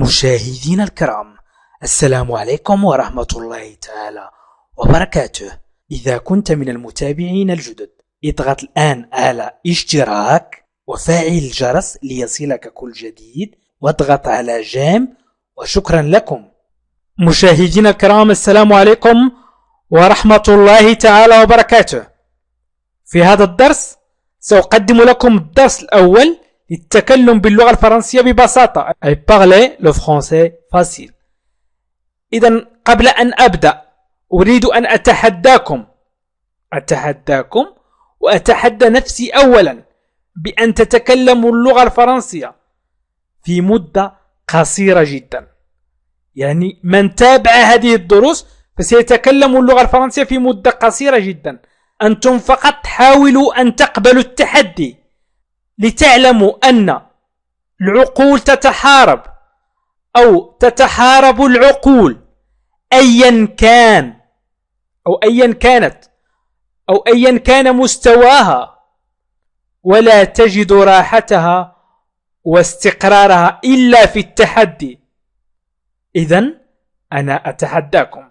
مشاهدينا الكرام، السلام عليكم ورحمة الله تعالى وبركاته. إذا كنت من المتابعين الجدد اضغط الآن على اشتراك وفعل الجرس ليصلك كل جديد واضغط على جيم، وشكرا لكم. مشاهدينا الكرام، السلام عليكم ورحمة الله تعالى وبركاته. في هذا الدرس سأقدم لكم الدرس الأول للتكلم باللغة الفرنسية ببساطة، أي parler le français facile. إذن قبل أن أبدأ أريد أن أتحداكم وأتحدى نفسي أولا بأن تتكلموا اللغة الفرنسية في مدة قصيرة جدا. يعني من تابع هذه الدروس فسيتكلم اللغة الفرنسية في مدة قصيرة جدا. أنتم فقط حاولوا أن تقبلوا التحدي لتعلموا أن العقول تتحارب أو تتحارب العقول أيا كان أو أيا كانت أو أيا كان مستواها، ولا تجد راحتها واستقرارها إلا في التحدي. إذن أنا أتحداكم،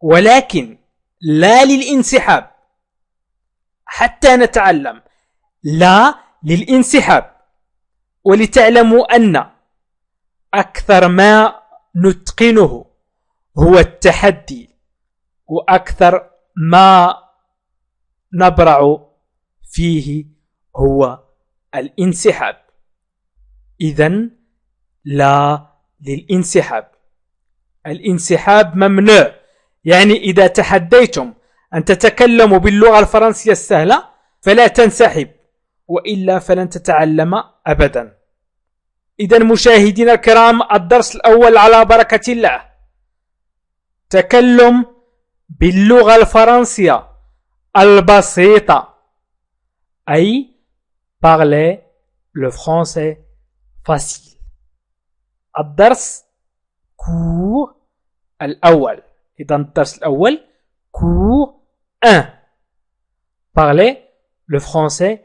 ولكن لا للانسحاب حتى نتعلم، لا للانسحاب، ولتعلموا أن أكثر ما نتقنه هو التحدي، وأكثر ما نبرع فيه هو الانسحاب. إذن لا للانسحاب، الانسحاب ممنوع. يعني إذا تحديتم أن تتكلموا باللغة الفرنسية السهلة فلا تنسحب، وإلا فلن تتعلم أبدا. إذن مشاهدينا الكرام، الدرس الأول على بركة الله، تكلم باللغة الفرنسية البسيطة، أي parler le français facile. الدرس cours الأول. إذن الدرس الأول cours 1 parler le français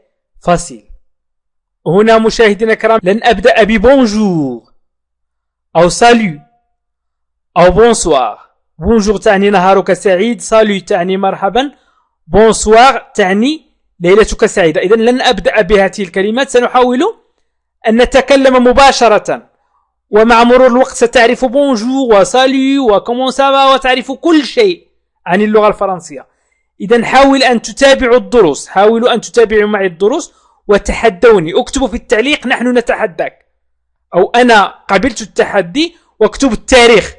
facile. هنا مشاهدينا الكرام لن أبدأ ببونجور أو سالو أو بونسوار. بونجور تعني نهارك سعيد، سالو تعني مرحبا، بونسوار تعني ليلتك سعيدة. إذن لن أبدأ بهذه الكلمات، سنحاول أن نتكلم مباشرة، ومع مرور الوقت ستعرف بونجور وسالو وكمون سافا، وتعرف كل شيء عن اللغة الفرنسية. إذن حاول أن تتابعوا الدروس، حاولوا أن تتابعوا معي الدروس وتحدوني. اكتبوا في التعليق نحن نتحداك، أو أنا قبلت التحدي، واكتب التاريخ،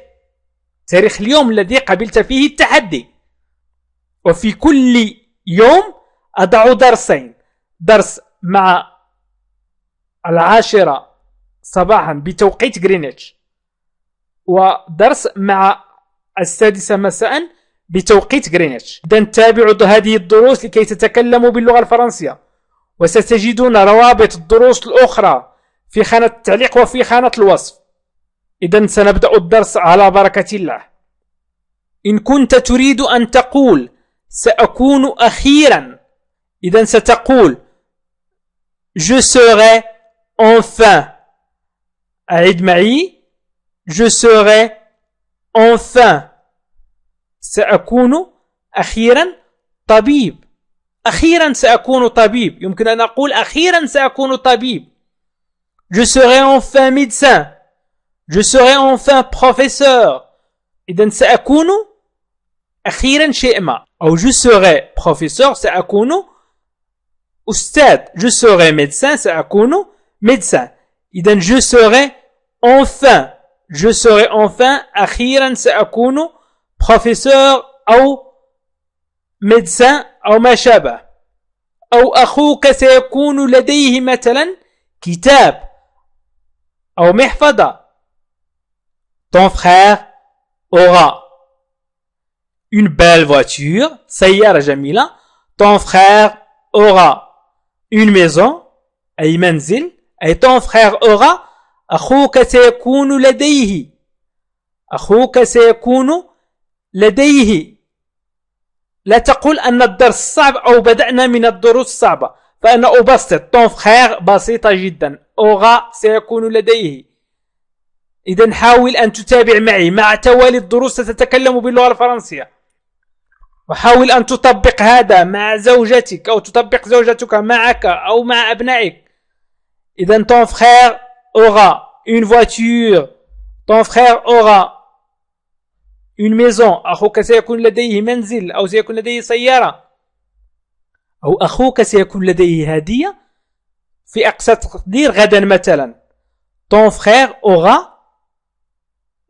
تاريخ اليوم الذي قبلت فيه التحدي. وفي كل يوم أضع درسين، درس مع 10 صباحا بتوقيت غرينتش، ودرس مع 6 مساء بتوقيت غرينتش. إذن تابعوا هذه الدروس لكي تتكلموا باللغة الفرنسية، وستجدون روابط الدروس الأخرى في خانة التعليق وفي خانة الوصف. إذن سنبدأ الدرس على بركة الله. إن كنت تريد أن تقول سأكون أخيرا، إذن ستقول je serai enfin. أعد معي je serai enfin. سأكون أخيرا طبيب، أخيرا سأكون طبيب. يمكن أن أقول أخيرا سأكون طبيب. je serai enfin médecin، je serai enfin professeur. إذن سأكون أخيرا شيء ما. أو je serai professeur سأكون أستاذ، je serai médecin سأكون médecin. إذن je serai enfin، je serai enfin أخيرا سأكون professeur أو médecin أو ما شابه. أو أخوك سيكون لديه مثلا كتاب أو محفظة. ton frère aura une belle voiture، سيارة جميلة. ton frère aura une maison، أي منزل. أي ton frère aura، أخوك سيكون لديه، أخوك سيكون لديه. لا تقول أن الدرس صعب أو بدأنا من الدروس الصعبة، فأنا أبسط. ton frère بسيطة جدا، aura سيكون لديه. إذن حاول أن تتابع معي مع توالي الدروس ستتكلم باللغة الفرنسية، وحاول أن تطبق هذا مع زوجتك أو تطبق زوجتك معك أو مع أبنائك. إذن ton frère aura une voiture, ton frère aura une maison. أخوك سيكون لديه منزل أو سيكون لديه سيارة، أو أخوك سيكون لديه هدية في أقصى تقدير غدا مثلا. ton frère aura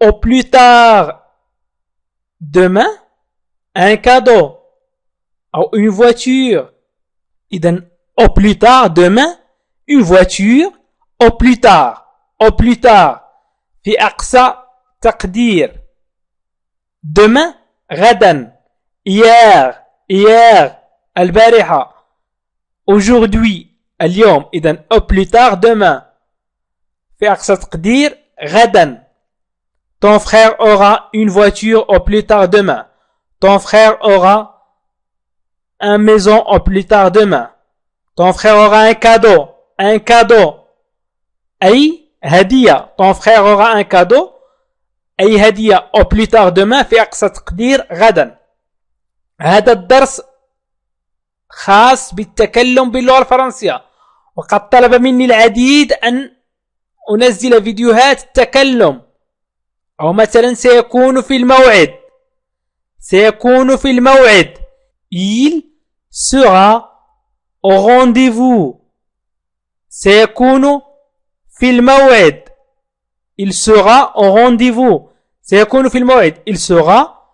au plus tard demain un cadeau ou une voiture. إذن au plus tard demain une voiture, au plus tard في أقصى تقدير. demain غدا، hier البارحة، aujourd'hui اليوم. إذن au plus tard demain في أقصى تقدير غدا. ton frère aura une voiture au plus tard demain. ton frère aura une maison au plus tard demain. ton frère aura un cadeau أي هدية. ton frère aura un cadeau أي هدية au plus tard demain في أقصى تقدير غدا. هذا الدرس خاص بالتكلم باللغة الفرنسية، وقد طلب مني العديد أن أنزل فيديوهات التكلم، أو مثلا سيكون في الموعد il sera au rendez-vous. سيكون في الموعد il sera au rendez-vous. سيكون في الموعد il sera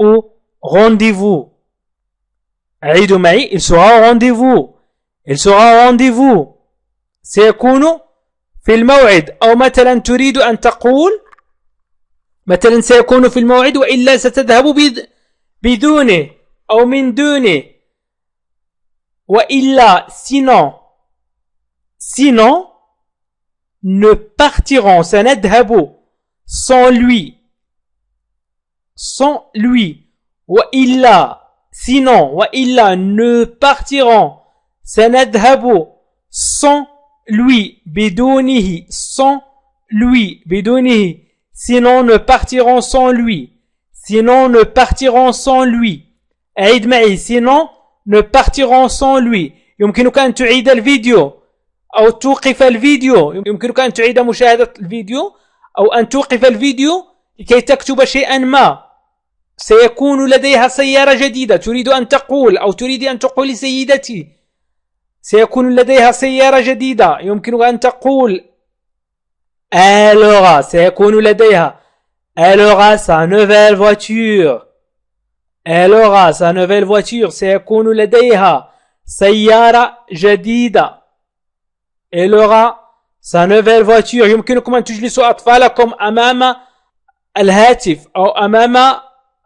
au rendez-vous. عيدوا معي il sera au rendez-vous. il sera au rendez-vous. سيكون في الموعد. أو مثلا تريد أن تقول مثلا سيكون في الموعد وإلا ستذهب بدونه أو من دونه، وإلا sinon ne partiront سنذهب sans lui وإلا ne partiront سنذهب sans lui بدونه sinon ne partiront sans lui. أعيد معي sinon ne partiront sans lui. يمكنك أن تعيد الفيديو أو توقف الفيديو، يمكنك أن تعيد مشاهدة الفيديو أو أن توقف الفيديو لكي تكتب شيئا ما. سيكون لديها سيارة جديدة تريد أن تقول، أو تريد أن تقول سيدتي سيكون لديها سيارة جديدة، يمكنك أن تقول سيكون لديها elle aura sa nouvelle voiture. سيكون لديها سيارة جديدة. elle aura sa nouvelle voiture. يمكنكم أن تجلسوا أطفالكم أمام الهاتف أو أمام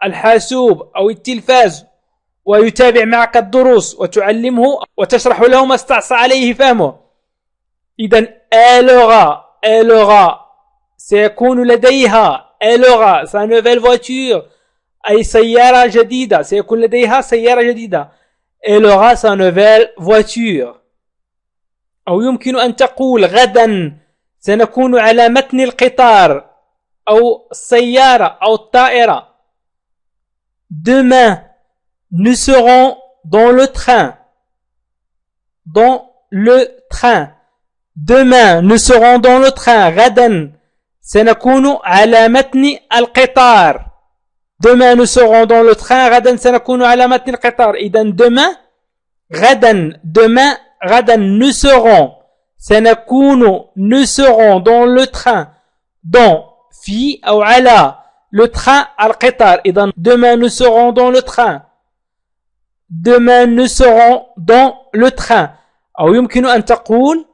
الحاسوب أو التلفاز ويتابع معك الدروس وتعلمه وتشرح له ما استعصى عليه فهمه. إذن elle aura سيكون لديها elle aura sa nouvelle voiture أي سيارة جديدة. سيكون لديها سيارة جديدة. elle aura sa nouvelle voiture. أو يمكن أن تقول غدا سنكون على متن القطار أو السيارة أو الطائرة. demain nous serons dans le train. demain nous serons dans le train. غدا سنكون على متن القطار. demain nous serons dans le train. غدا سنكون على متن القطار. إذن demain غدا nous serons dans le train. dans في أو على le train القطار. إذن demain nous serons dans le train. أو يمكن أن تقول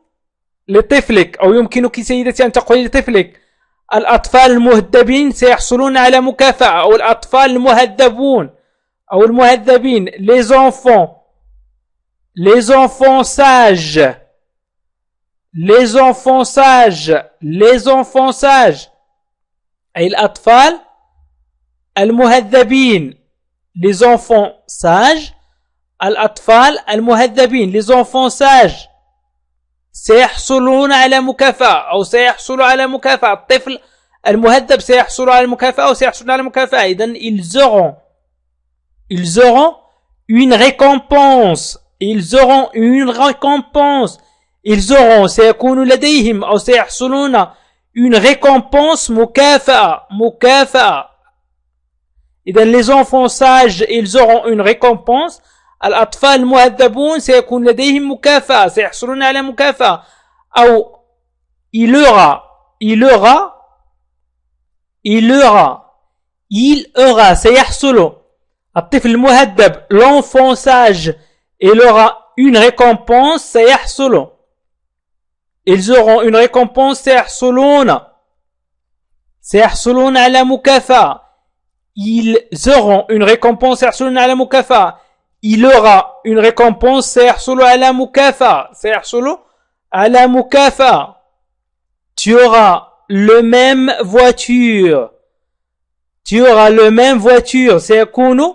لطفلك، أو يمكنك سيدتي أن تقول لطفلك الأطفال المهذبين سيحصلون على مكافأة، أو الأطفال المهذبون أو المهذبين les enfants sages أي الأطفال المهذبين. les enfants sages الأطفال المهذبين les enfants sages سيحصلون على مكافأة أو سيحصل على مكافأة. الطفل المهذب سيحصل على المكافأة وسيحصل على المكافأة. إذن ils auront une récompense. Ils auront une récompense. Ils auront سيكون لديهم أو سيحصلون une récompense مكافأة. إذن les enfants sages ils auront une récompense. الأطفال المهذبون سيكون لديهم مكافأة سيحصلون على مكافأة. أو il aura سيحصل الطفل المهذب l'enfant sage il aura une récompense سيحصل. Ils auront une récompense سيحصلون على مكافأة. Ils auront une récompense سيحصلون على مكافأة. Il aura une récompense سيحصل على مكافأة. Tu auras le même voiture. سيكون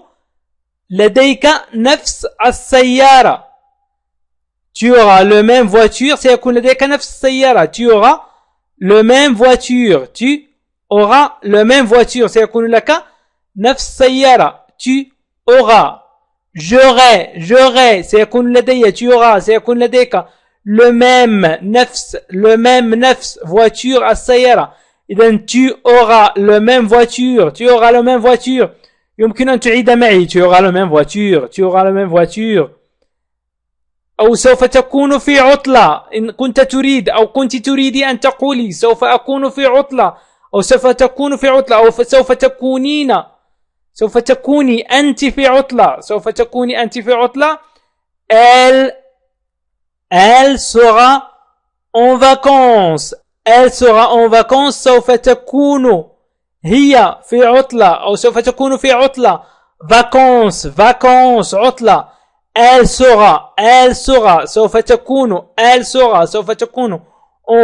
لديك نفس السيارة. Tu auras le même voiture. سيكون لديك نفس السيارة. Tu auras le même voiture. سيكون لك نفس السيارة. Tu auras. J'aurai. سيكون لدي. Tu auras. سيكون لديك le même نفس voiture السيارة. إذن tu auras le même voiture. يمكن أن تعيد معي. Tu auras le même voiture. أو سوف تكون في عطلة. إن كنت تريد أو كنت تريدي أن تقولي سوف أكون في عطلة أو سوف تكون في عطلة أو سوف تكوني أنت في عطلة. Elle sera en vacances. سوف تكون هي في عطلة أو سوف تكون في عطلة. vacances عطلة. Elle sera سوف تكون en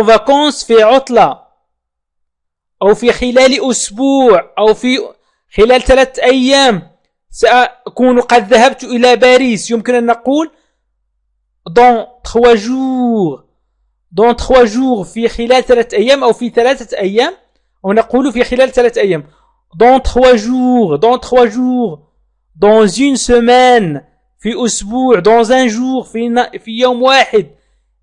vacances في عطلة. أو في خلال أسبوع أو في خلال 3 أيام سأكون قد ذهبت إلى باريس. يمكن أن نقول dans 3 jours في خلال 3 أيام أو في 3 أيام أو نقول في خلال 3 أيام. dans 3 jours dans une semaine في أسبوع dans un jour في يوم واحد.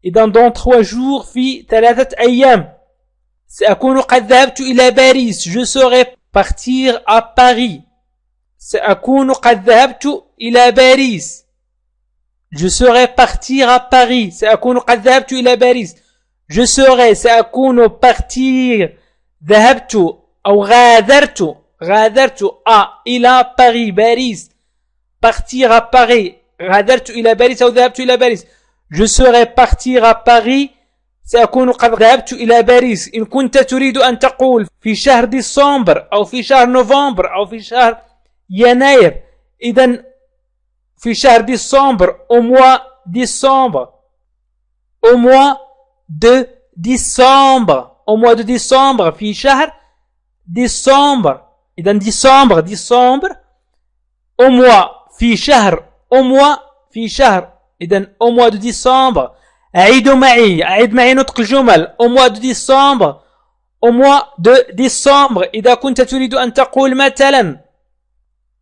إذا dans 3 jours في 3 أيام سأكون قد ذهبت إلى باريس. je serai partir à Paris. سأكون قد ذهبت إلى باريس. Je serai partir à Paris. سأكون قد ذهبت إلى باريس. Je serai سأكون partir ذهبت أو غادرت إلى باريس. partir à Paris. غادرت إلى باريس أو ذهبت إلى باريس. Je serai partir à Paris. سأكون قد ذهبت إلى باريس. إن كنت تريد أن تقول في شهر ديسمبر أو في شهر نوفمبر أو في شهر يناير. إذن في شهر ديسمبر au mois de décembre في شهر ديسمبر. إذن ديسمبر au mois في شهر إذن au mois de décembre. أعد معي نطق الجمل. au mois de décembre. إذا كنت تريد أن تقول مثلا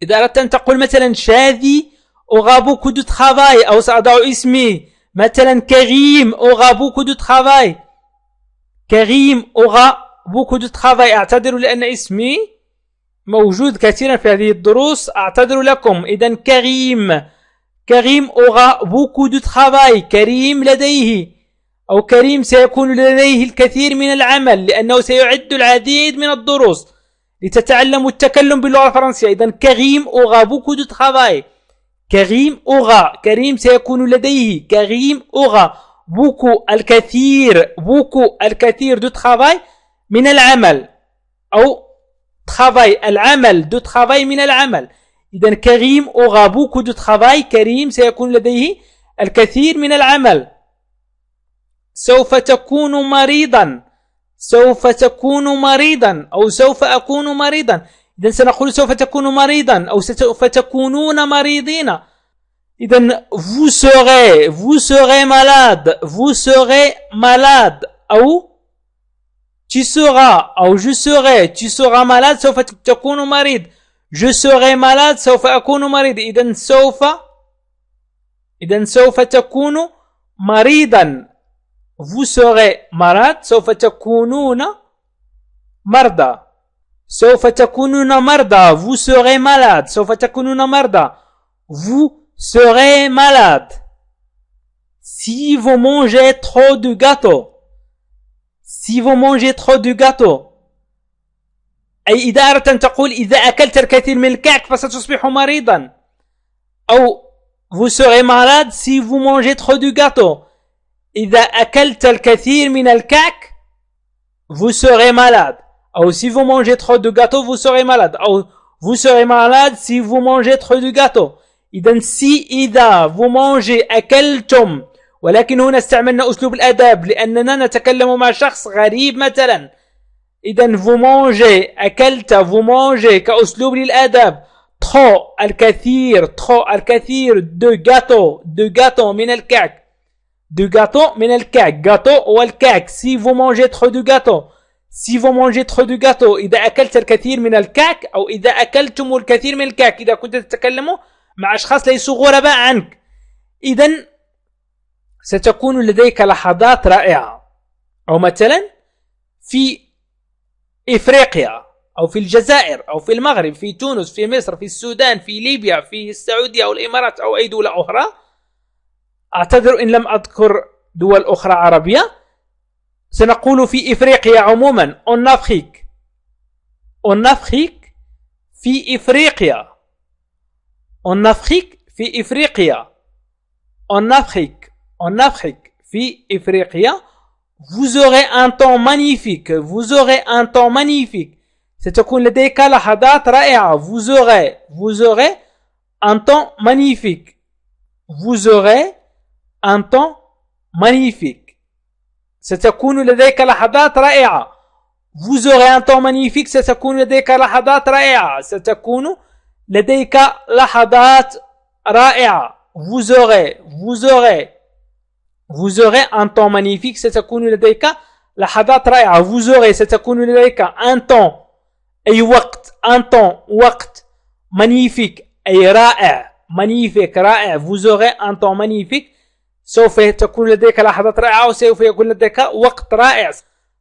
إذا أردت أن تقول مثلا شاذي aura beaucoup de travail أو سأضع اسمي مثلا كريم aura beaucoup de travail. أعتذر لأن اسمي موجود كثيرا في هذه الدروس. أعتذر لكم. إذن كريم aura beaucoup de travail. كريم لديه أو كريم سيكون لديه الكثير من العمل لأنه سيعد العديد من الدروس لتتعلموا التكلم باللغة الفرنسية. إذن كريم aura beaucoup de travail. كريم سيكون لديه. كريم aura beaucoup الكثير de travail من العمل أو العمل de travail من العمل. إذن كريم aura beaucoup de travail. كريم سيكون لديه الكثير من العمل. سوف تكون مريضا أو سوف أكون مريضا. إذن سنقول سوف تكون مريضا أو سوف تكونون مريضين. إذن vous serez malade أو tu seras أو je serai tu seras malade سوف تكون مريض je serai malade سوف أكون مريض إذن سوف تكون مريضا vous serez malade سوف تكونون مرضى سوف تكونون مرضى vous serez malade سوف تكونون مرضى vous serez malade si vous mangez trop de gâteaux si vous mangez trop de gâteaux أي إذا أردت أن تقول إذا أكلت الكثير من الكعك فستصبح مريضا أو vous serez malade si vous mangez trop de gâteaux إذا أكلت الكثير من الكعك vous serez malade أو si vous mangez trop de gâteaux vous serez malade أو vous serez malade si vous mangez trop de gâteaux إذن si إذا vous mangez أكلتم ولكن هنا استعملنا أسلوب الأداب لأننا نتكلم مع شخص غريب مثلا إذن vous mangez أكلت vous mangez كأسلوب للأداب trop الكثير de gâteaux من الكعك de gâteaux من الكعك gâteau والكعك si vous mangez trop de gâteaux si vous mangez trop de gâteaux إذا أكلت الكثير من الكعك أو إذا أكلتم الكثير من الكعك إذا كنت تتكلم مع أشخاص ليسوا غرباء عنك إذن ستكون لديك لحظات رائعة أو مثلا في إفريقيا أو في الجزائر أو في المغرب في تونس في مصر في السودان في ليبيا في السعودية أو الإمارات أو أي دولة أخرى أعتذر إن لم أذكر دول أخرى عربية سنقول في إفريقيا عموما en Afrique في إفريقيا en Afrique في إفريقيا en Afrique في إفريقيا vous aurez un temps magnifique ستكون لديك لحظات رائعة vous aurez un temps magnifique ستكون لديك لحظات رائعة vous aurez un temps magnifique ستكون لديك لحظات رائعة vous aurez un temps magnifique ستكون لديك لحظات رائعة vous aurez ستكون لديك un temps أي وقت magnifique أي رائع vous aurez un temps magnifique سوف تكون لديك لحظات رائعة وسوف يكون لديك وقت رائع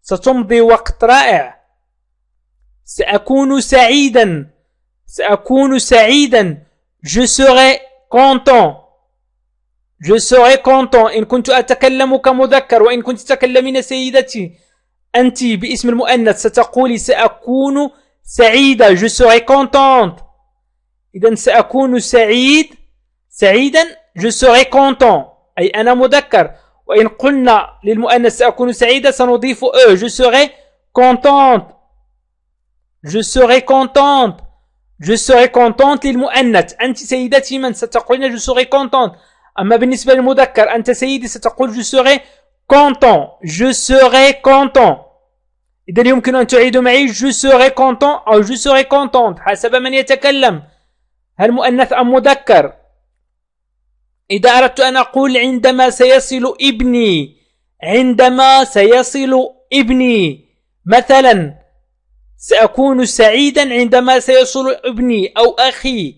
ستمضي وقت رائع سأكون سعيدا je serai content إن كنت أتكلم كمذكر وإن كنت تتكلمين سيدتي أنت باسم المؤنث ستقولي سأكون سعيدة je serai contente إذن سأكون سعيدا je serai content أي أنا مذكر وإن قلنا للمؤنث سأكون سعيدة سنضيف je serai contente للمؤنث أنت سيدتي من ستقولين je serai contente أما بالنسبة للمذكر أنت سيدي ستقول je serai content إذن يمكن أن تعيد معي je serai content أو je serai contente حسب من يتكلم هل مؤنث أم مذكر إذا أردت أن أقول عندما سيصل ابني مثلا سأكون سعيدا عندما سيصل ابني أو أخي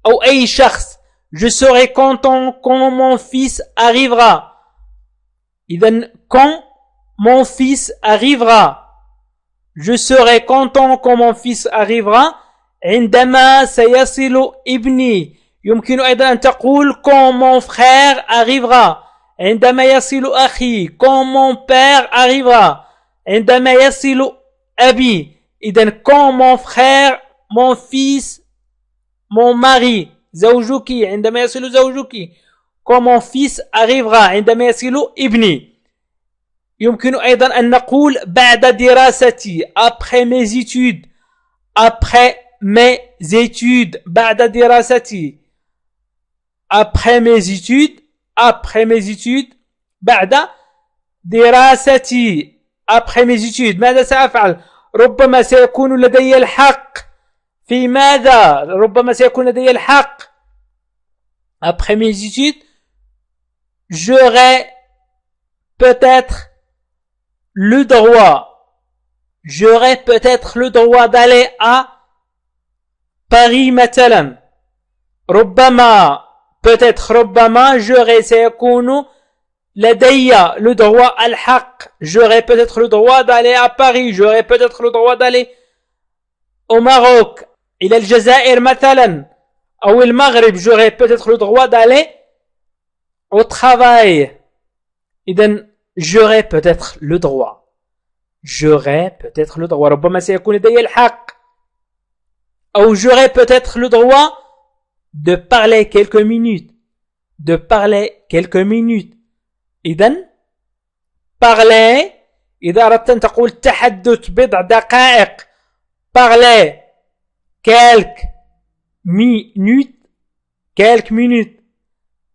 أو أي شخص je serai content quand mon fils arrivera إذن quand mon fils arrivera je serai content quand mon fils arrivera عندما سيصل ابني يمكن أيضا أن تقول quand mon frère arrivera عندما يصل أخي quand mon père arrivera عندما يصل أبي إذن quand mon frère mon fils mon mari زوجك عندما يصل زوجك quand mon fils arrivera عندما يصل ابني يمكن أيضا أن نقول بعد دراستي après mes études بعد دراستي après mes études بعد دراستي après mes études ماذا سأفعل ربما سيكون لدي الحق في ماذا ربما سيكون لدي الحق après mes études j'aurai peut-être le droit j'aurais peut-être le droit d'aller à Paris مثلا. ربما peut-être ربما j'aurais سيكون لدي le droit الحق. J'aurais peut-être le droit d'aller à Paris. J'aurais peut-être le droit d'aller au Maroc. إلى الجزائر مثلا. أو المغرب. J'aurais peut-être le droit d'aller au travail. إذن j'aurais peut-être le droit. J'aurais peut-être le droit. ربما سيكون لدي الحق. أو j'aurais peut-être le droit de parler quelques minutes. De parler quelques minutes. إذن parler إذا أردت أن تقول تحدث بضع دقائق parler quelques minutes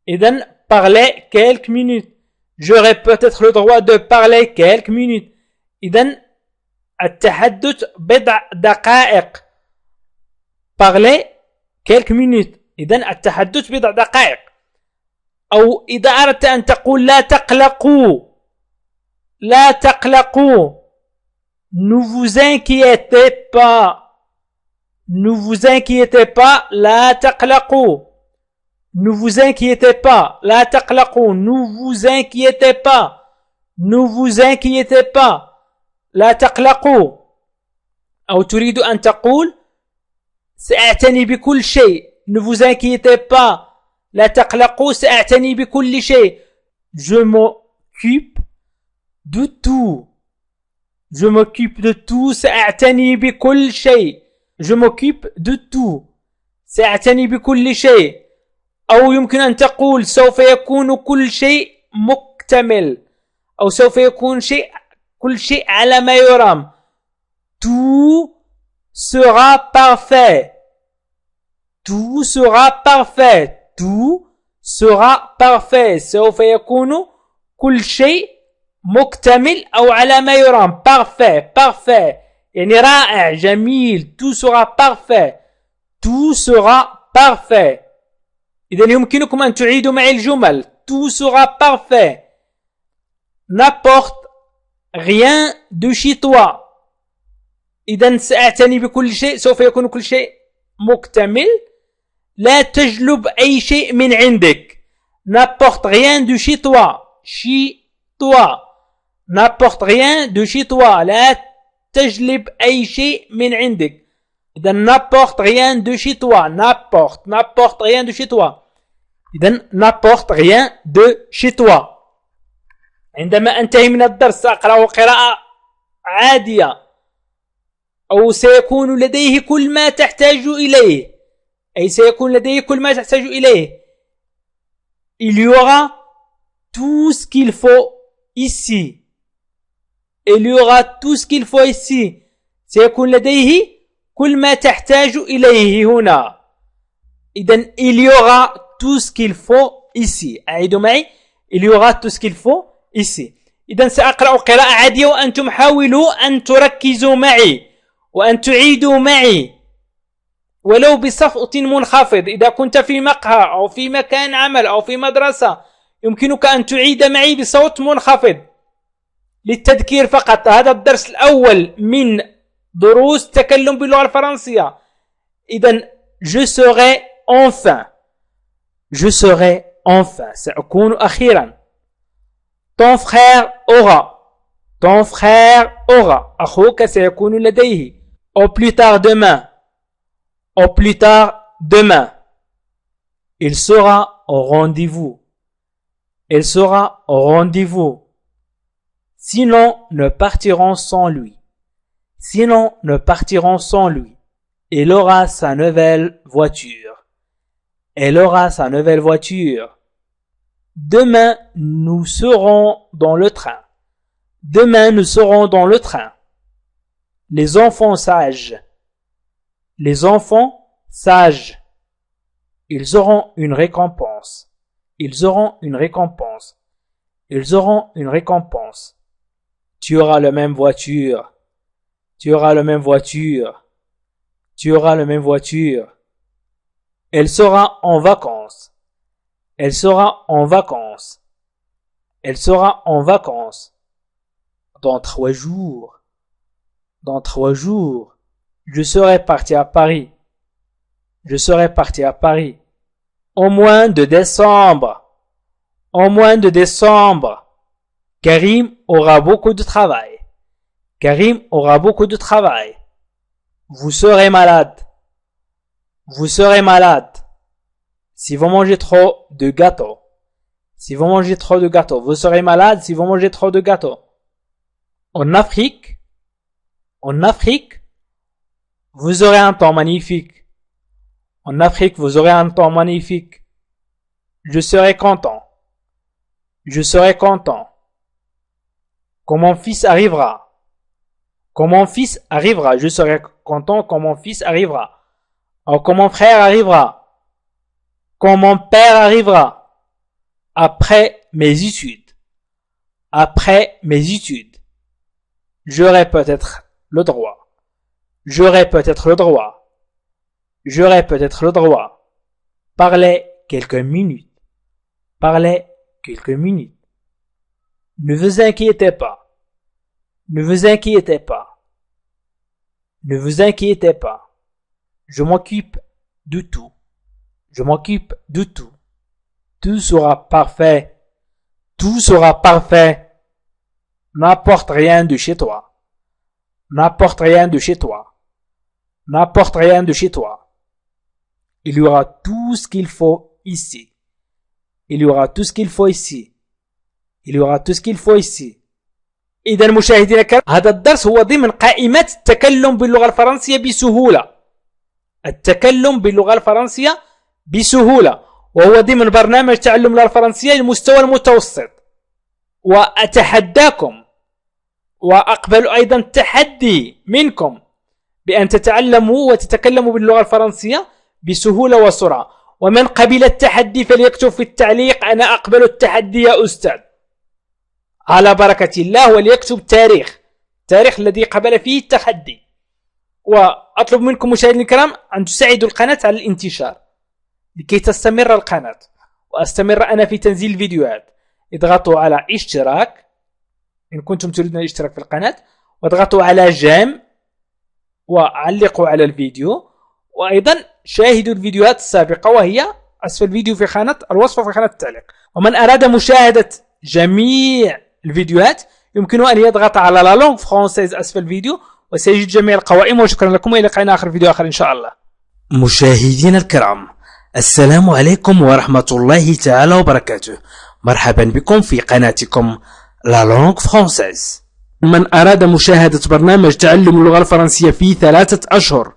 إذن parler quelques minutes. J'aurais peut-être le droit de parler quelques minutes. إذن التحدث بضع دقائق parler quelques minutes. إذن التحدث بضع دقائق. أو إذا أردت أن تقول لا تقلقوا لا تقلقوا ne vous inquiétez pas ne vous inquiétez pas لا تقلقوا ne vous inquiétez pas لا تقلقوا ne vous inquiétez pas ne vous inquiétez pas لا تقلقوا. أو تريد أن تقول سأعتني بكل شيء ne vous inquiétez pas لا تقلقوا سأعتني بكل شيء. Je m'occupe de tout. Je m'occupe de tout سأعتني بكل شيء. Je m'occupe de tout سأعتني بكل شيء. أو يمكن أن تقول سوف يكون كل شيء مكتمل أو سوف يكون كل شيء على ما يرام. Tout sera parfait. Tout sera parfait. Tout sera parfait. سوف يكون كل شيء مكتمل أو على ما يرام. Parfait. Parfait. يعني رائع جميل. Tout sera parfait. Tout sera parfait. إذن يمكنكم أن تعيدوا معي الجمل. Tout sera parfait. N'apporte rien de chez toi. إذن سأعتني بكل شيء سوف يكون كل شيء مكتمل. لا تجلب أي شيء من عندك. N'apporte rien de chez toi. Chez toi. N'apporte rien de chez toi. لا تجلب أي شيء من عندك. إذن n'apporte rien de chez toi. N'apporte rien de chez toi. إذن n'apporte rien de chez toi. عندما أنتهي من الدرس سأقرأ قراءة عادية. أو سيكون لديه كل ما تحتاج إليه. أي سيكون لديه كل ما تحتاج إليه. Il y aura tout ce qu'il faut ici. Il y aura tout ce qu'il faut ici. سيكون لديه كل ما تحتاج إليه هنا. إذن il y aura tout ce qu'il faut ici. أعيدوا معي. Il y aura tout ce qu'il faut ici. إذن سأقرأ قراءة عادية وأنتم حاولوا أن تركزوا معي وأن تعيدوا معي ولو بصوت منخفض. إذا كنت في مقهى أو في مكان عمل أو في مدرسة يمكنك أن تعيد معي بصوت منخفض للتذكير فقط. هذا الدرس الأول من دروس تكلم باللغة الفرنسية. إذن je serai enfin. Je serai enfin. سأكون أخيرا. Ton frère aura. Ton frère aura. أخوك سيكون لديه. Au plus tard demain. Au plus tard demain. Il sera au rendez-vous. Il sera au rendez-vous. Sinon, nous partirons sans lui. Sinon, nous partirons sans lui. Il aura sa nouvelle voiture. Elle aura sa nouvelle voiture. Demain, nous serons dans le train. Demain, nous serons dans le train. Les enfants sages. Les enfants sages. Ils auront une récompense. Ils auront une récompense. Ils auront une récompense. Tu auras la même voiture. Tu auras la même voiture. Tu auras la même voiture. Elle sera en vacances. Elle sera en vacances. Elle sera en vacances. Dans 3 jours. Dans 3 jours, je serai parti à Paris. Je serai parti à Paris. Au mois de décembre. Au mois de décembre. Karim aura beaucoup de travail. Karim aura beaucoup de travail. Vous serez malade. Vous serez malade. Si vous mangez trop de gâteaux. Si vous mangez trop de gâteaux. Vous serez malade si vous mangez trop de gâteaux. En Afrique, vous aurez un temps magnifique. En Afrique, vous aurez un temps magnifique. Je serai content. Je serai content. Quand mon fils arrivera. Quand mon fils arrivera, je serai content quand mon fils arrivera. Ou quand mon frère arrivera. Quand mon père arrivera. Après mes études. Après mes études. J'aurai peut-être le droit. J'aurai peut-être le droit. J'aurai peut-être le droit. Parlez quelques minutes. Parlez quelques minutes. Ne vous inquiétez pas. Ne vous inquiétez pas. Ne vous inquiétez pas. Je m'occupe de tout. Je m'occupe de tout. Tout sera parfait. Tout sera parfait. N'apporte rien de chez toi. N'apporte rien de chez toi. N'apporte rien de chez toi. Il y aura tout ce qu'il faut ici. Il y aura tout ce qu'il faut ici. Il y aura tout ce qu'il faut ici. إذا مشاهدينا الكرام، هذا الدرس هو ضمن قائمة التكلم باللغة الفرنسية بسهولة. التكلم باللغة الفرنسية بسهولة، وهو ضمن برنامج تعلم اللغة الفرنسية للمستوى المتوسط. وأتحداكم وأقبل أيضا تحدي منكم بأن تتعلموا وتتكلموا باللغة الفرنسية بسهولة وسرعة. ومن قبل التحدي فليكتب في التعليق أنا أقبل التحدي يا أستاذ، على بركة الله، وليكتب تاريخ الذي قبل فيه التحدي. وأطلب منكم مشاهدينا الكرام أن تساعدوا القناة على الانتشار لكي تستمر القناة وأستمر أنا في تنزيل الفيديوهات. اضغطوا على اشتراك إن كنتم تريدون الاشتراك في القناة، واضغطوا على جيم، وعلقوا على الفيديو، وأيضا شاهدوا الفيديوهات السابقة وهي أسفل الفيديو في خانة الوصف وفي خانة التعليق. ومن أراد مشاهدة جميع الفيديوهات يمكنه أن يضغط على لا لونغ فرونسيز أسفل الفيديو وسيجد جميع القوائم. وشكرا لكم، وإلى لقاء آخر فيديو آخر إن شاء الله. مشاهدينا الكرام، السلام عليكم ورحمة الله تعالى وبركاته. مرحبا بكم في قناتكم لا لونغ فرونسيز. من أراد مشاهدة برنامج تعلم اللغة الفرنسية في 3 أشهر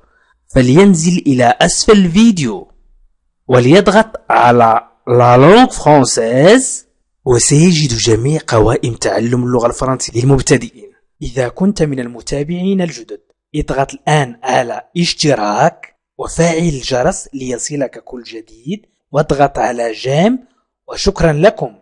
فلينزل إلى أسفل الفيديو وليضغط على لا لونغ فرونسيز وسيجد جميع قوائم تعلم اللغة الفرنسية للمبتدئين. إذا كنت من المتابعين الجدد اضغط الآن على اشتراك وفعل الجرس ليصلك كل جديد، واضغط على جيم، وشكرا لكم.